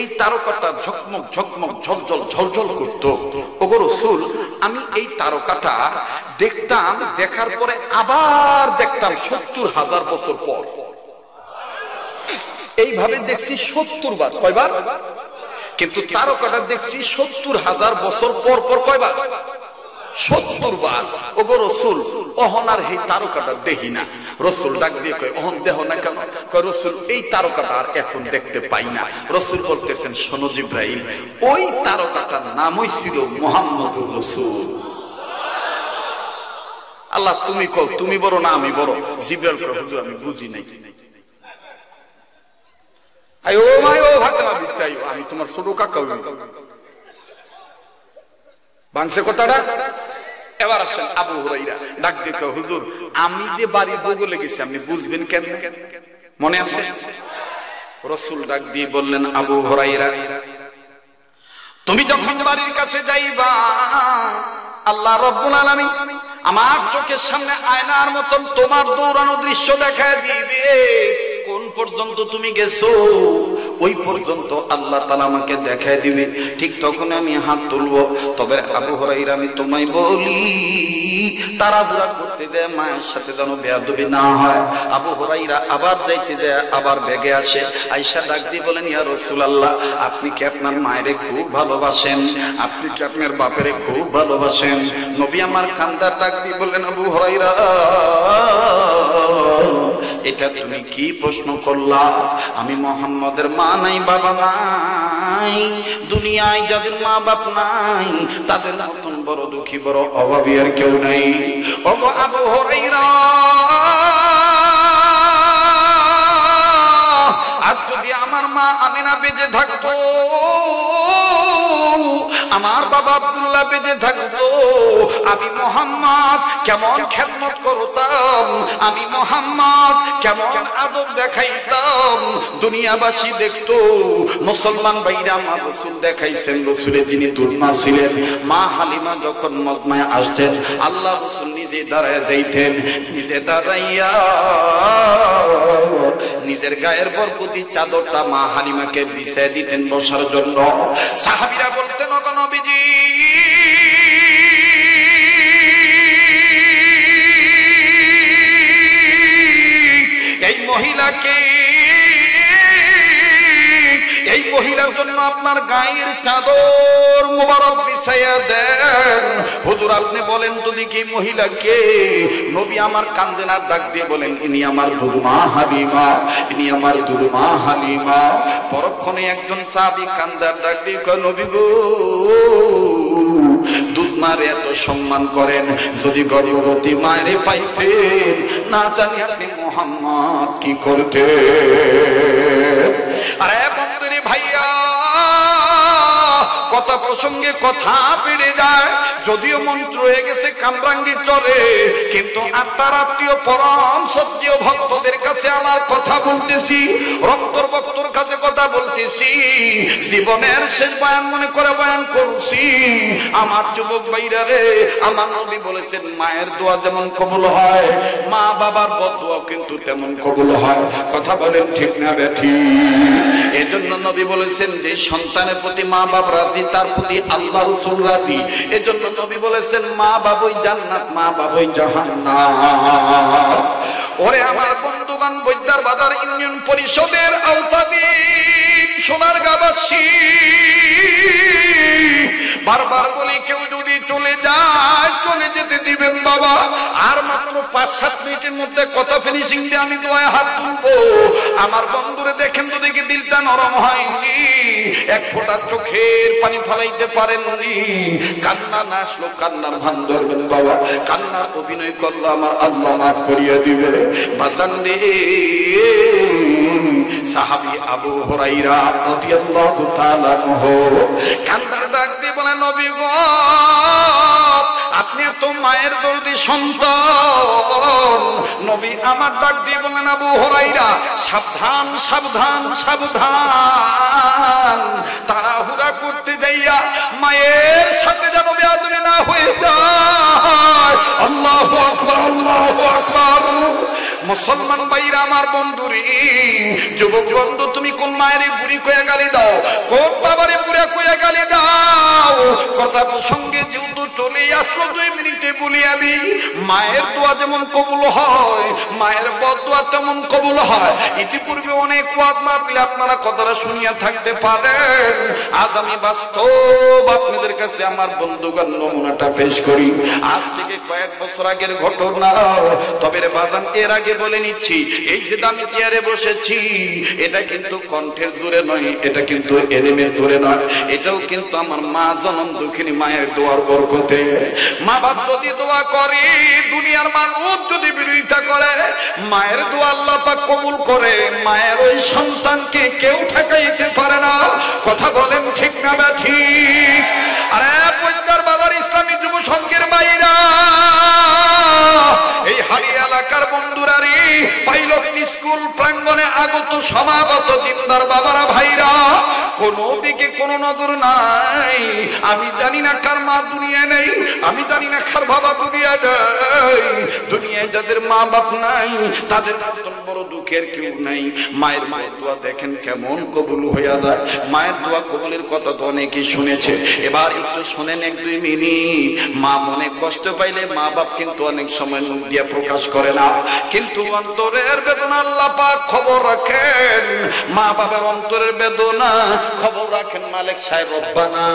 এই তারকাটা ঝকমক ঝকমক ঝলঝল ঝলঝল করতো। ওগো রাসূল, আমি এই তারকাটা দেখতাম, দেখার পরে আবার দেখতাম 70,000 বছর পর। এইভাবে দেখছি 70 বার। কয়বার? কিন্তু তারকাটা দেখছি 70,000 বছর পর পর। কয়বার? 70 বার। ওগো রাসূল, অহনার এই তারকাটা দেখি না। রাসূল ডাক দিয়ে কয় অহন দেহ না কেন? কয় রাসূল এই তারকাটা আর এখন দেখতে পাই না। রাসূল বলতেছেন, শোনো জিবরাইল, ওই তারকাটার নামই ছিল মুহাম্মদুর রাসূল। আল্লাহ তুমি কও, তুমি বড় না আমি বড়? জিবরাইল কয়, হুজুর আমি বুঝি নাই। আয় ও মাই ও ফাতেমা বিচ্চাই, আমি তোমার ছোট কাকা বাংসে কথাটা। এবার আসেন আবু হুরায়রা ডাক দিয়ে কয়, হুজুর আমি যে বাড়ির বগলে গেছি আপনি বুঝবেন কেন? মনে আছে? রাসূল ডাক দিয়ে বললেন, আবু হুরায়রা তুমি যখন বাড়ির কাছে যাইবা, আল্লাহ রাব্বুল আলামিন আমার চোখের সামনে আয়নার মতন তোমার দৌড়ানো দৃশ্য দেখায় দিবে। কোন পর্যন্ত তুমি গেছো ওই পর্যন্ত আল্লাহ তাআলা আমাকে দেখায় দিবে। ঠিক তখন আমি হাত তুলবো। তবে আবু হুরায়রা আমি তোমায় বলি, তাড়াহুড়া করতে যায় মায়ের সাথে যেন বেয়াদবি না হয়। আবু হুরায়রা আবার যাইতে যায়, আবার বেগে আসে। আয়েশা ডাক দিয়ে বলেন, ইয়া রাসূলুল্লাহ আপনি কি আপনার মায়েরে খুব ভালোবাসেন? আপনি কি আপনার বাপেরে খুব ভালোবাসেন? নবী আমার কান্দার ডাক দিয়ে বললেন, আবু হুরায়রা এটা তুমি কি প্রশ্ন করলা? আমি মুহাম্মদের মা নাই, বাবা নাই। দুনিয়ায় যাদের মা বাপ নাই তাদের মতন বড় দুঃখী, বড় অভাবী আর কেউ নাই। ওগো আবু হুরায়রা, আর যদি আমার মা আমিনা বেঁচে থাকতো, আমার বাবা আব্দুল্লাহ বেঁচে থাকতো, আমি মুহাম্মদ কেমন খেদমত করতাম, আমি মুহাম্মদ কেমন আদব দেখাইতাম, দুনিয়াবাসী দেখতো। মুসলমান ভাইরা আমার রাসূল দেখাইছেন, রাসূলের যিনি দুর্মা ছিলেন, মা হালিমা যখন মজমায় আসতেন, আল্লাহ রাসূল নিজে দাঁড়ায় যাইতেন। নিজে দাঁড়াইয়া নিজের গায়ের বরকতি চাদরটা মা হালিমাকে বিছিয়ে দিতেন বসার জন্য। সাহাবীরা বলতেন, ওগো নবীজি এই মহিলাকে, এই মহিলার জন্য আপনার গায়ের চাদর মুবারক বিছাইয়া দেন। হুজুর আপনি বলেন তো দেখি মহিলাকে? নবী আমার কান্দেন আর ডাক দিয়ে বলেন, ইনি আমার দুধমা হালিমা, ইনি আমার দুধমা হালিমা। পরক্ষণে একজন সাহাবী কান্দার ডাক দিয়ে কয়, নবী গো দুধমারে এত সম্মান করেন, যদি গর্ভবতী মায়েরে পাইতেন না জানি আপনি মুহাম্মদ কি করতেন। আরে বন্ধুরে ভাইয়া, কথা প্রসঙ্গে কথা বেড়ে যায়। যদিও মন্ত্র হয়ে গেছে কামরাঙ্গীর চরে, কিন্তু আত্মার আত্মীয় পরম সত্যীয় ভক্তদের কাছে আমার কথা বলতেছি, রক্তর ভক্তর কাছে কথা বলতেছি, জীবনের শেষ বয়ান মনে করে বয়ান করছি। আমার যুবক ভাইরা রে, আমার নবী বলেছেন মায়ের দোয়া যেমন কবুল হয়, মা বাবার বদদোয়া কিন্তু তেমন কবুল হয়। কথা বলেন ঠিক না বেঠি? এজন্য নবী বলেছেন যে সন্তানের প্রতি মা বাপ রাজি, তার প্রতি আল্লাহ রাসূল রাজি। এজন্য নবী বলেছেন মা বাবই জান্নাত, মা বাবই জাহান্নাম। ওরে আমার বন্ধুবান, বৈদ্যার বাজার ইউনিয়ন পরিষদের আওতাধীন সোনারগাঁওবাসী, বারবার বলি কেউ যদি চলে যায় চলে যেতে দিবেন বাবা। আর মাত্র 5-7 মিনিটের মধ্যে কথা ফিনিশিং দিয়ে আমি দোয়ায় হাত তুলবো। আমার বন্ধুরে দেখেন তো দেখি দিলটা নরম হয়নি, এক ফোঁটা চোখের পানি ফেলাইতে পারেননি। কান্না না আসলো কান্নার ভান ধরবেন বাবা, কান্নার অভিনয় করলো আমার আল্লাহ মাফ করিয়া দিবে। বাজান রে, সাহাবী আবু হুরায়রা রাদিয়াল্লাহু তাআলা আনহু কান্নার ডাক দিয়ে বলেন, নবী গো আপনি তো মায়ের দরদি সন্তান। নবী আমার ডাক দিয়ে বলেন, আবু হুরায়রা সাবধান সাবধান সাবধান, তাড়াহুড়া করতে যাইয়া মায়ের সাথে যেন বেয়াদবি না হয়ে যায়। আল্লাহু আকবার, আল্লাহু আকবার। মুসলমান ভাইরা আমার বন্ধুরে, যুবক বন্ধু, তুমি কোন মায়ের বুড়ি কয়ে গালি দাও, কোন বাবারে বুড়া কয়ে গালি দাও? কথা প্রসঙ্গে যেহেতু চলে আসলো 2 মিনিটে বলি আমি, মায়ের দোয়া যেমন কবুল হয়, মায়ের বদদোয়া তেমন কবুল হয়। ইতিপূর্বে অনেক ওয়াজ মাহফিলে আপনারা কথাটা শুনিয়া থাকতে পারেন। আজ আমি বাস্তব আপনাদের কাছে আমার বন্ধুগণ নমুনাটা পেশ করি। আজ থেকে কয়েক বছর আগের ঘটনা। তবে রে বাজান, এর আগে বলে নিচ্ছি, এই যে দামি চেয়ারে বসেছি, এটা কিন্তু কণ্ঠের জোরে নয়, এটা কিন্তু এলেমের জোরে নয়, এটাও কিন্তু আমার মা জনম দুঃখিনী মায়ের দোয়ার বরকতে। মা বাপ যদি দোয়া করে, দুনিয়ার মানুষ যদি বিরোধিতা করে, মায়ের দোয়া আল্লাহ পাক কবুল করে। মায়ের ওই সন্তানকে কেউ ঠেকাইতে পারে না। কথা বলেন ঠিক না ঠিক? আরে পদ্মার বাজার ইসলামী যুব সংঘের বাইরা, এই হাড়ি এলাকার বন্ধুরারি, পাইলট স্কুল প্রাঙ্গণে আগত সমাগত দিনদার বাবারা ভাইরা, কোন দিকে কোন নজর নাই। আমি জানি না কার মা দুনিয়ায় নেই, আমি জানি না কার বাবা দুনিয়ায় নেই। দুনিয়ায় যাদের মা বাপ নাই, তাদের মতন বড় দুঃখের কেউ নাই। মায়ের দোয়া দেখেন কেমন কবুল হইয়া যায়। মায়ের দোয়া কবুলের কথা তো অনেকেই শুনেছে। এবার একটু শোনেন 1-2 মিনিট। মা মনে কষ্ট পাইলে মা বাপ কিন্তু অনেক সময় মুখ দিয়ে প্রকাশ করে না, কিন্তু অন্তরের বেদনা আল্লাহ পাক খবর রাখেন। মা বাবার অন্তরের বেদনা খবর রাখেন মালিক সাহেব রব্বানা।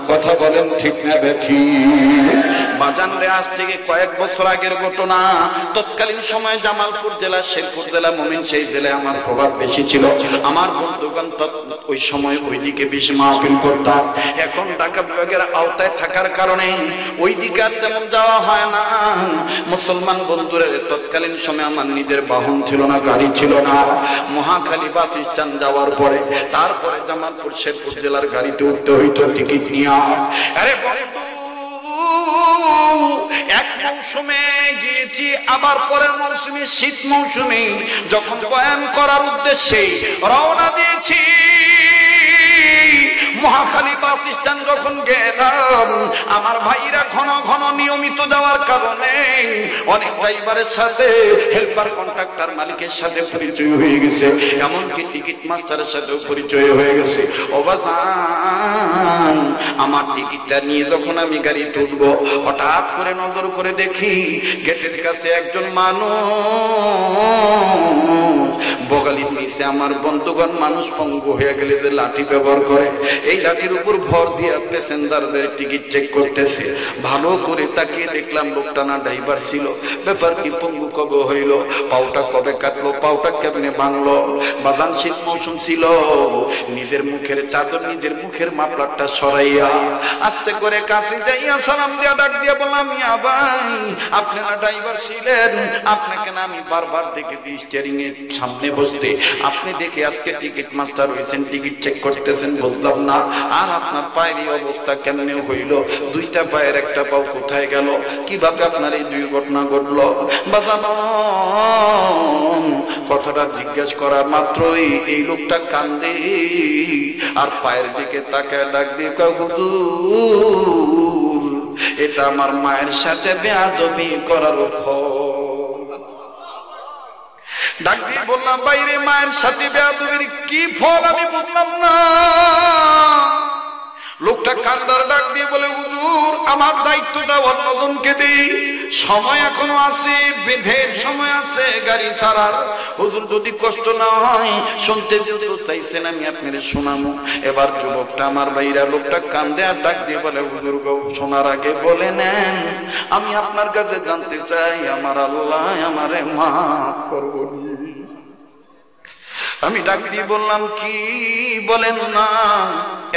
কথা বলেন ঠিক না বেঠিক? বাজান রে, আজ থেকে কয়েক বছর আগের ঘটনা। তৎকালীন সময়ে জামালপুর জেলা, শেরপুর জেলা, মমিন সেই জেলায় আমার প্রভাব বেশি ছিল। আমার বন্ধুগণ ওই সময় ওইদিকে বেশি মাহফিল করতাম। এখন ঢাকা বিভাগের আওতায় থাকার কারণে ওই দিকে আর তেমন যাওয়া হয় না। মুসলমান বন্ধুরা, তৎকালীন সময় আমার নিজের বাহন ছিল না, গাড়ি ছিল না। মহাখালী বাস স্ট্যান্ড যাওয়ার পরে তারপরে জামালপুর শেরপুর জেলার গাড়িতে উঠতে হইতো টিকিট নিয়ে। আরে এক মৌসুমে গিয়েছি, আবার পরের মৌসুমে শীত মৌসুমে যখন বয়ান করার উদ্দেশ্যে রওনা দিয়েছি, মহাখালী বাস স্ট্যান্ড যখন গেলাম, আমার ভাইরা ঘন ঘন নিয়মিত যাওয়ার কারণে অনেক ড্রাইভারের সাথে, হেল্পার, কন্ট্রাক্টর মালিকের সাথে পরিচয় হয়ে গেছে, এমনকি টিকিট মাস্টারের সাথেও পরিচয় হয়ে গেছে। অবাজান, আমার টিকিটটা নিয়ে যখন আমি গাড়িতে উঠবো, হঠাৎ করে নজর করে দেখি গেটের কাছে একজন মানুষ বগালির নিচে, আমার বন্ধুগণ মানুষ পঙ্গু হয়ে গেলে যে লাঠি ব্যবহার করে, এই লাঠির উপর ভর দিয়ে প্যাসেঞ্জারদের টিকিট চেক করতেছে। ভালো করে তাকিয়ে দেখলাম লোকটা না ড্রাইভার ছিল। ব্যাপার কি, পঙ্গু কবে হইল, পাউটা কবে কাটলো, পাউটা কেমনে ভাঙলো? বাজান শীত মৌসুম ছিল। নিজের মুখের চাদর, নিজের মুখের মাফলারটা সরাইয়া আস্তে করে কাছে যাইয়া সালাম দিয়া ডাক দিয়া বললাম, ইয়া ভাই, আপনি না ড্রাইভার ছিলেন? আপনাকে না আমি বারবার দেখেছি স্টিয়ারিং এর সামনে বসতে, আপনি দেখে আজকে টিকিট মাস্টার হয়েছেন, টিকিট চেক করতেছেন, বুঝলাম না। আর আপনার পায়ের এই অবস্থা কেমনে হইল? দুইটা পায়ের একটা পাও কোথায় গেল? কিভাবে আপনার এই দুর্ঘটনা ঘটলো? বাজানো কথাটা জিজ্ঞাসা করা মাত্রই এই লোকটা কান্দে আর পায়ের দিকে তাকায় ডাক দিয়ে কয়, হুজুর, এটা আমার মায়ের সাথে বেয়াদবি করার ফল। ডাক দিয়ে বললাম, বাইরে মায়ের সাথে বেয়াদবির কি ফল আমি বুঝলাম না। লোকটা কান্দার ডাক দিয়ে বলে, হুজুর, আমার দায়িত্বটা অন্যজনকে দেই, সময় এখনো আছে, বেঁধের সময় আছে গাড়ি ছাড়ার। হুজুর যদি কষ্ট না হয়, শুনতে যেহেতু চাইছেন আমি আপনাদের শোনাবো। এবার যুবকটা, আমার ভাইরা, লোকটা কান্দে আর ডাক দিয়ে বলে, হুজুর গো, শোনার আগে বলে নেন, আমি আপনার কাছে জানতে চাই, আমার আল্লাহ আমারে মাফ করবো? আমি ডাক দিয়ে বললাম, কি বলেন না,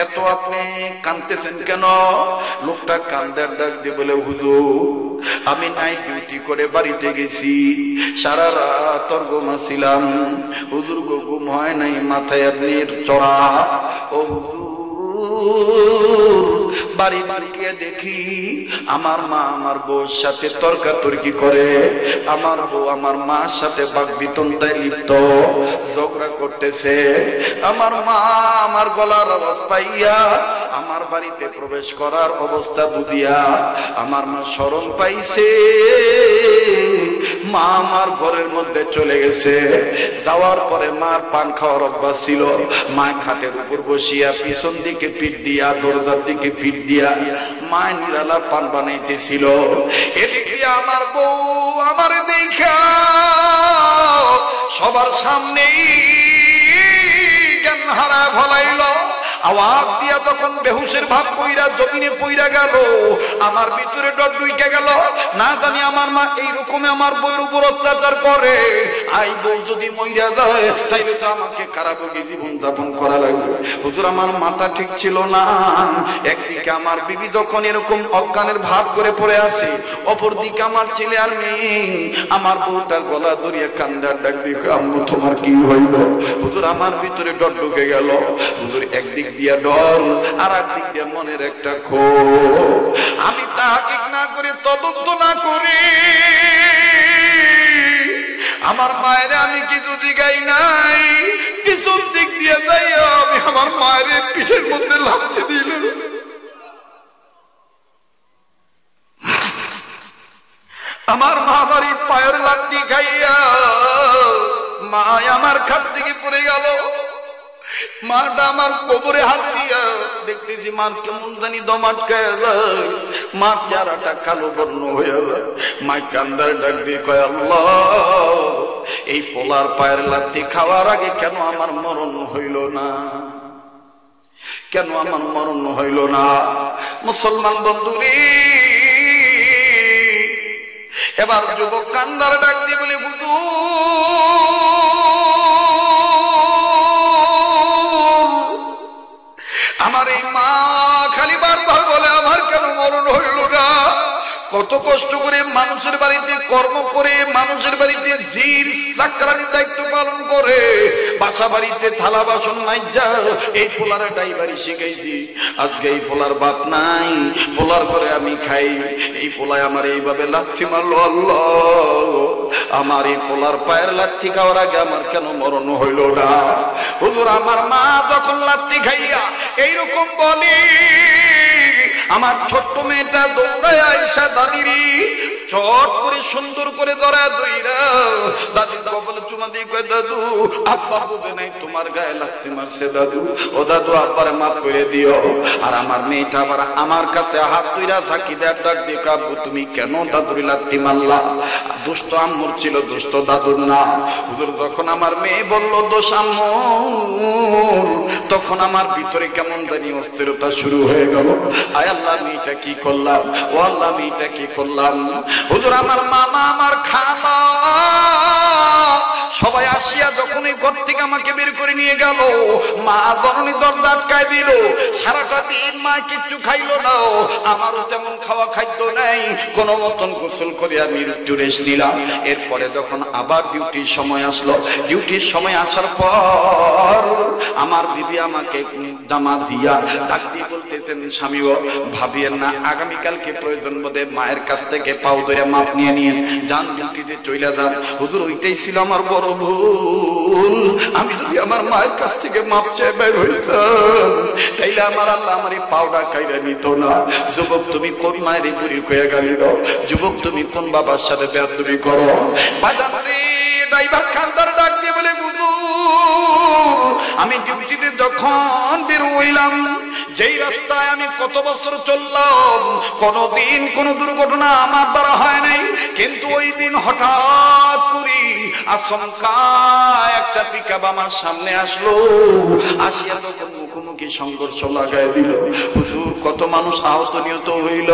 এত আপনি কাঁদতেছেন কেন? লোকটা কান্দার ডাক দিয়ে বলে, হুজুর, আমি নাইট ডিউটি করে বাড়িতে গেছি, সারা রাত ঘুমাছিলাম, হুজুর গো, ঘুম হয় নাই, মাথায় আপনি চড়া। ও হুজুর, বাড়ি বাড়িকে দেখি আমার মা আমার বউর সাথে তর্কাতর্কি করে, আমার বউ আমার মার সাথে বাকবিতন্ডায় লিপ্ত, ঝগড়া করতেছে। আমার মা আমার গলার আওয়াজ পাইয়া আমার বাড়িতে প্রবেশ করার অবস্থা বুঝিয়া আমার মা শরম পাইছে, মা আমার ঘরের মধ্যে চলে গেছে। যাওয়ার পরে মার পান খাওয়ার অভ্যাস ছিল, মা খাটের উপর বসিয়া পিছন দিকে পিঠ দিয়া, দরজার দিকে পিঠ দিয়া মা নিরালা পান বানাইতেছিল। এদিকে আমার বউ আমার দেখা সবার সামনেই জ্ঞান হারায় ফলাইল। আওয়াজ দিয়া যখন বেহুশের ভাব কইরা জমিনে পইরা গেল, আমার ভিতরে ডর ঢুকে গেল। না জানি আমার মা এইরকম আমার বউর উপর অত্যাচার করে, আই বউ যদি মইরা যায় তাইলে তো আমাকে কারাভোগী জীবন যাপন করা লাগবে। হুজুর আমার মাথা ঠিক ছিল না। একদিকে আমার বিবি যখন এরকম অজ্ঞানের ভাব করে পড়ে আছে, অপরদিকে আমার ছেলে আর মেয়ে, আমার বউটা গলা ধরিয়া কান্দার ডাক দিয়ে, আম্মু তোমার কি হইল? হুজুর আমার ভিতরে ডর ঢুকে গেল। হুজুর একদিক দিয়া ডর আর একদিক দিয়া মনের একটা ক্ষোভ। আমি তাহকিক না করে, তদন্ত না করে আমার মায়ের আমি কিছু জিগাই নাই। পিছন দিক দিয়ে যাই আমি আমার মায়ের পিঠের মধ্যে লাথি দিল। আমার মা বাড়ির পায়ের লাথি খাইয়া মা আমার খাট থেকে পড়ে গেল। মাটা আমার কবরে হাত দিয়া দেখতেছি মার কেমন জানি দম আটকায় যায়, মার চেহারাটা কালো বর্ণ হয়ে যায়। মা কান্দার ডাক দিয়ে কয়, আল্লাহ এই পোলার পায়ের লাথি খাওয়ার আগে কেন আমার মরণ হইল না? কেন আমার মরণ হইল না? মুসলমান বন্ধুরে, এবার যুবক কান্দার ডাক দিয়ে বলে, আমার এই মা খালি বারবার বলে আমার কেন মরণ হইল না? কত কষ্ট করে মানুষের বাড়িতে কর্ম করে, মানুষের বাড়িতে জির চাকরানির দায়িত্ব পালন করে, বাসা বাড়িতে থালা বাসন মাইজা এই পোলার ড্রাইভারি শিখাইছি। আজকে এই পোলার বাপ নাই, পোলার ঘরে আমি খাই, এই পোলায় আমার এইভাবে লাথি মারলো। আল্লাহ আমার এই পোলার পায়ের লাথি খাওয়ার আগে আমার কেন মরণ হইল না? হুজুর আমার মা যখন লাথি খাইয়া এইরকম বলে, আমার ছোট্ট মেয়েটা দৌড়ায় আইসা দাদিরি চট করে সুন্দর করে ধরা দইরা দাদির কপালে চুমা দিয়ে কয়, দাদু আব্বা বুঝে নাই তোমার গায়ে লাথি মারছে দাদু, ও দাদু আব্বারে মাফ করে দিও। আর আমার মেয়েটা আবার আমার কাছে হাত ধইরা ঝাঁকি দেয়, ডাক দিয়ে, আব্বু তুমি কেন দাদুর লাথি মারলা? দুষ্ট আম্মুর ছিল, দুষ্ট দাদুর না। হুজুর যখন আমার মেয়ে বলল দোষ আম্মুর, তখন আমার ভিতরে কেমন জানি অস্থিরতা শুরু হয়ে গেল। আয় আল্লাহ মেয়েটা কি করলাম, ও আল্লাহ মেয়েটা কি করলাম। হুজুর আমার মামা, আমার খালা সবাই আসিয়া যখন এই ঘর থেকে আমাকে বের করে নিয়ে গেল, মা জননী দরজা আটকায় দিল। সারাটা দিন মা কিচ্ছু খাইলো না, আমারও তেমন খাওয়া খাদ্য নাই। কোন মতন গোসল করে আমি একটু রেস্ট দিলাম। এরপরে যখন আবার ডিউটির সময় আসলো, ডিউটির সময় আসার পর আমার বিবি আমাকে জামা দিয়া ডাক দিয়ে বলতেছেন, স্বামী ও ভাবিয়েন না, আগামীকালকে প্রয়োজন বোধে মায়ের কাছ থেকে পাও ধরে মাপ নিয়ে নিয়ে যান, ডিউটিতে চলে যান। হুজুর ওইটাই ছিল আমার বড় ভুল। আমি যদি আমার মায়ের কাছ থেকে মাপ চেয়ে বের হইতাম, তাইলে আমার আল্লাহ আমার এই পাওটা খাইরা নিত না। যুবক তুমি কোন মায়ের বুড়ি হয়ে গালি দাও? যুবক তুমি কোন বাবার সাথে বেয়াদবি করো? বাজান রে, ড্রাইভার খানদার ডাক দিয়ে বলে, আমি ডিউটিতে যখন বের হইলাম, যেই রাস্তায় আমি কত বছর চললাম, কোনদিন কোন দুর্ঘটনা আমার দ্বারা হয় নাই, কিন্তু ওই দিন হঠাৎ করে আচমকা একটা পিকআপ আমার সামনে আসলো। আসিয়া তখন মুখোমুখি সংঘর্ষ লাগাই দিল। হুজুর কত মানুষ আহত নিহত হইল,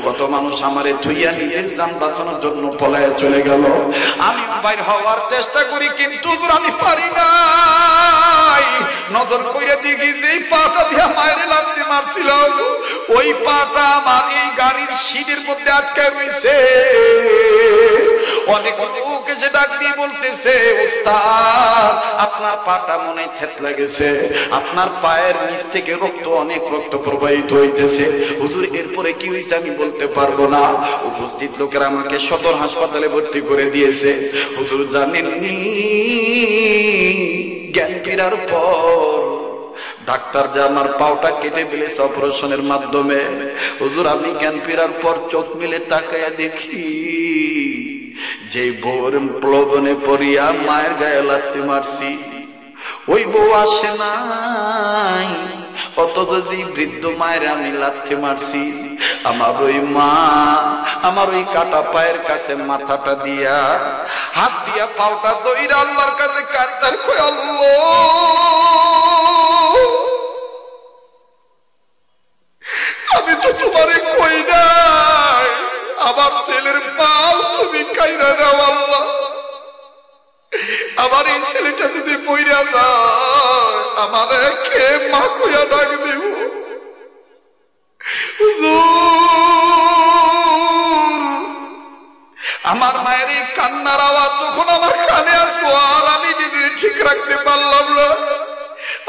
কত মানুষ আমারে ধুইয়া নিজের জান বাঁচানোর জন্য পলায়ে চলে গেল। আমি বাইর হওয়ার চেষ্টা করি, কিন্তু আমি পারি না। নজর কইরা দেখি যে পাটা দিয়া মায়ের লাথি মারছিল, ওই পাটা আমার এই গাড়ির সিটের মধ্যে আটকে রয়েছে। অনেক লোক এসে ডাক দিয়ে বলতেছে, ওস্তাদ আপনার পাটা মনে হয় থেতলে গেছে, আপনার পায়ের নিচ থেকে রক্ত, অনেক রক্ত প্রবাহিত হইতেছে। হুজুর এরপরে কি হয়েছে আমি বলতে পারবো না। উপস্থিত লোকেরা আমাকে সদর হাসপাতালে ভর্তি করে দিয়েছে। হুজুর জানেননি, জ্ঞান ফেরার পর ডাক্তার যে আমার পাওটা কেটে ফেলেছে অপারেশনের মাধ্যমে। হুজুর আমি জ্ঞান ফেরার পর চোখ মিলে তাকায়া দেখি, যে বউর প্লবনে পড়িয়া মায়ের গায়ে লাথি মারছি, ওই বউ আসে নাই, অথচ যে বৃদ্ধ মায়ের আমি লাথি মারছি, আমার ওই মা আমার ওই কাটা পায়ের কাছে মাথাটা দিয়া হাত দিয়া পাওটা দইরা আল্লাহর কাছে কাঁদতার কই, আল্লাহ আমি তো তোমারে কই নাই আমার ছেলের পাও তুমি কাইরা দাও আল্লাহ, আমার এই ছেলেটা যদি মইরা যায় আমারে কে মা কইয়া ডাক দিব। আমার মায়ের এই কান্নার আওয়াজ যখন আমার কানে আসবো আর আমি যদি ঠিক রাখতে পারলাম না,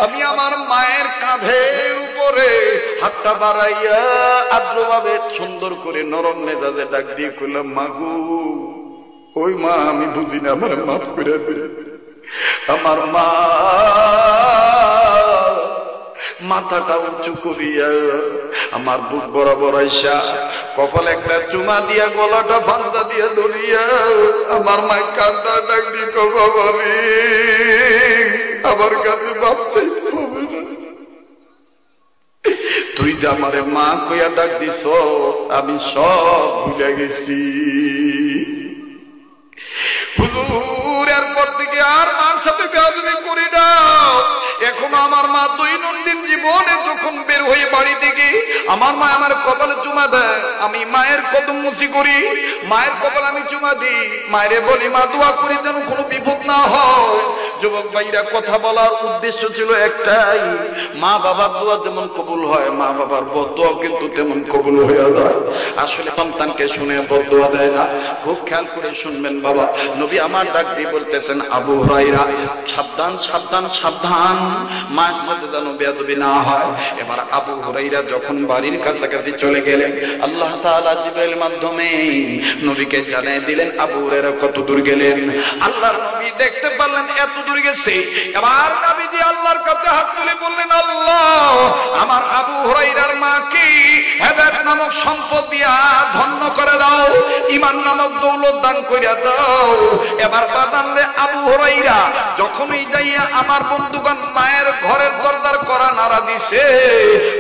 আমি আমার মায়ের কাঁধের উপরে হাতটা বাড়াইয়া আদ্রভাবে সুন্দর করে নরম মেজাজে ডাক দিয়ে কইলাম, মাগো ওই মা আমি বুঝি না, আমার মাফ করে দে। আমার মা মাথাটা উঁচু করিয়া আমার বুক বরাবর আইসা কপালে একটা চুমা দিয়া গলাটা ফান্দা দিয়া ধরিয়া আমার মা কান্দা ডাক দিয়ে কো, বাবা রে আমার কাছে বাপ চাইতে হবে না, তুই যে আমারে মা কইয়া ডাক দিছ আমি সব ভুলে গেছি। হুজুর এরপর থেকে আর মার সাথে বেয়াদবি করি না। এখন আমার মা দৈনন্দিন জীবনে যখন বের হয়ে বাড়ি থেকে আমার মা আমার কপালে চুমা দেয়, আমি মায়ের কদম মুছি করি, মায়ের কপাল আমি চুমা দিই, মায়েরে বলি মা দোয়া করি যেন কোনো বিপদ না হয়। যুবক ভাইরা কথা বলার উদ্দেশ্য ছিল একটাই, মা বাবার দোয়া যেমন কবুল হয় মা বাবার বদদোয়া কিন্তু তেমন কবুল হয়ে যায়। আসলে সন্তানকে শুনে বদদোয়া দেয় না, খুব খেয়াল করে শুনবেন বাবা। নবী আমার ডাক দিয়ে বলতেছেন, আবু হুরায়রা সাবধান সাবধান সাবধান, মায়ের সাথে যেন বেয়াদবি না হয়। এবার আবু হুরায়রা যখন বাড়ির কাছাকাছি চলে গেলেন আল্লাহ তাআলা জিবরাইলের মাধ্যমে নবীকে জানিয়ে দিলেন আবু হুরায়রা কত দূর গেলেন। আল্লাহর নবী দেখতে পারলেন এত দূর গেছে। এবার নবীজি আল্লাহর কাছে হাত তুলে বললেন, আল্লাহ আমার আবু হুরায়রার মাকে হেদায়েত নামক সম্পদ দিয়া ধন্য করে দাও, ঈমান নামক দৌলত দান কইরা দাও। এবার বাদান রে আবু হুরায়রা যখনই যাইয়া আমার বন্ধুগণ মায়ের ঘরের দরজার করা নাড়া দিছে,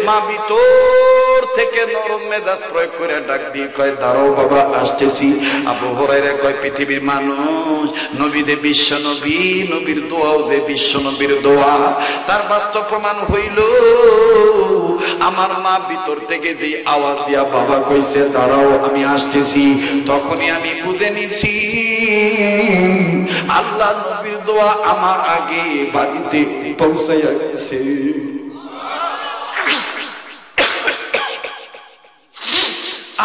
মা ভিতর থেকে নরম মেজাজ প্রয়োগ করে ডাক দিয়ে কয়, দাঁড়াও বাবা আসতেছি। আবু হুরায়রা কয়, পৃথিবীর মানুষ নবী দে বিশ্ব নবী, নবীর দোয়াও যে বিশ্ব নবীর দোয়া, তার বাস্তব প্রমাণ হইল আমার মা ভিতর থেকে যে আওয়াজ দিয়া বাবা কইছে দাঁড়াও আমি আসতেছি, তখনই আমি বুঝে নিছি আল্লাহ নবীর দোয়া আমার আগে বাড়িতে পৌঁছাইয়া গেছে।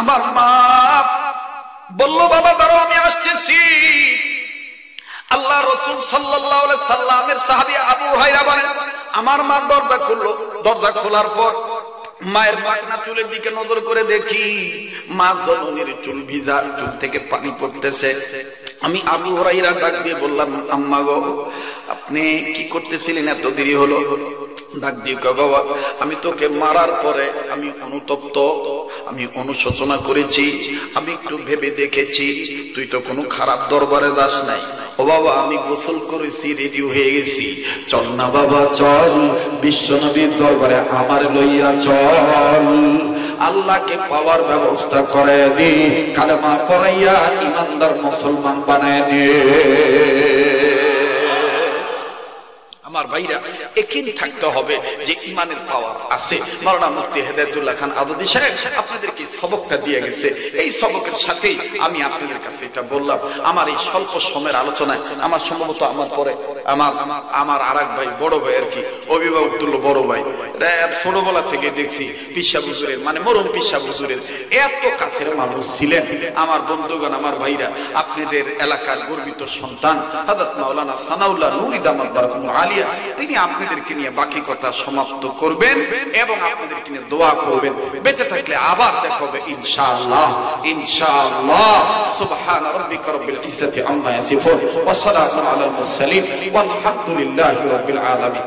আমার মা বলল, বাবা দাঁড়াও আমি আসতেছি। আল্লাহ রাসূল সাল্লাল্লাহু আলাইহি সাল্লামের সাহাবী আবু হুরায়রা বলেন, আমার মা দরজা খুললো, দরজা খোলার পর মায়ের পাকনা চুলের দিকে নজর করে দেখি মা জননীর চুল ভিজা, চুল থেকে পানি পড়তেছে। আমি আবু হুরায়রা ডাক দিয়ে বললাম, আম্মা গো আপনি কি করতেছিলেন, এত দেরি হলো? ডাক দিয়ে কয়, বাবা আমি তোকে মারার পরে আমি অনুতপ্ত, আমি অনুশোচনা করেছি, আমি একটু ভেবে দেখেছি তুই তো কোনো খারাপ দরবারে যাস নাই। ও বাবা আমি গোসল করেছি, রেডি হয়ে গেছি, চল না বাবা চল বিশ্ব নবীর দরবারে আমার লইয়া চল, আল্লাহকে পাওয়ার ব্যবস্থা করে দে, কালেমা পড়াইয়া ইমানদার মুসলমান বানায় নে। আমার ভাইরা একিন থাকতে হবে যে ইমানের পাওয়ার আছে। মাওলানা মুফতি হেদায়েতুল্লাহ খান আজাদী সাহেব আপনাদেরকে সবকটা দিয়ে গেছে, এই সবকের সাথেই আমি আপনাদের কাছে এটা বললাম। আমার এই স্বল্প সময়ের আলোচনায় আমার সম্ভবত আমার পরে আমার আরেক ভাই বড় ভাই আর কি অভিভাবক তুল্য বড় ভাই, ছোটবেলা থেকে দেখছি পিসা হুজুরের মানে মরহুম পিসা হুজুরের এত কাছের মানুষ ছিলেন। আমার বন্ধুগণ আমার ভাইরা আপনাদের এলাকার গর্বিত সন্তান হযরত মাওলানা সানাউল্লাহ নূরী দামাত বারাকাতুহু আলিয়া তিনি আপনাদেরকে নিয়ে বাকি কথা সমাপ্ত করবেন এবং আপনাদেরকে নিয়ে দোয়া করবেন। বেঁচে থাকলে আবার দেখা হবে ইনশাআল্লাহ। ইনশাআল্লাহ। সুবহান রাব্বিকা রাব্বিল ইজ্জাতি আম্মা ইয়াসিফুন ওয়া সালামুন আলাল মুরসালিন ওয়ালহামদুলিল্লাহি রাব্বিল আলামিন।